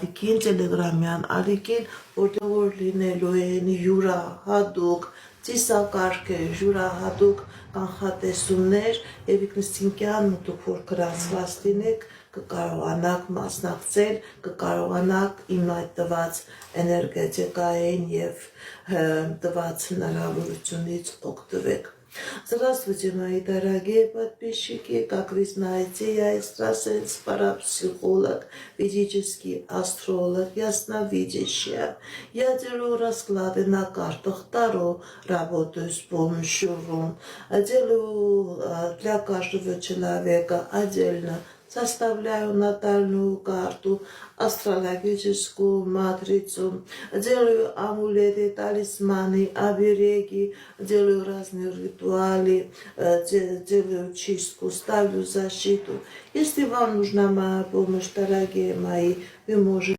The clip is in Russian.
Ալիքին տելեգրամյան, ալիքին որտեղ լինելու են յուրահատուկ ծիսակարգեր, յուրահատուկ կանխատեսումներ եւ ինքնստինքյան դուք որ գրացված լինեք կկարողանաք մասնակցել, կկարողանաք իմ այդ տված էներգետիկային եւ տված հնարավորությունից օգտվեք։ Здравствуйте, мои дорогие подписчики! Как вы знаете, я экстрасенс, парапсихолог, ведический астролог, ясновидящая. Я делаю расклады на картах Таро, работаю с помощью рун. Делаю для каждого человека отдельно. Составляю натальную карту, астрологическую матрицу, делаю амулеты, талисманы, обереги, делаю разные ритуалы, делаю чистку, ставлю защиту. Если вам нужна моя помощь, дорогие мои, вы можете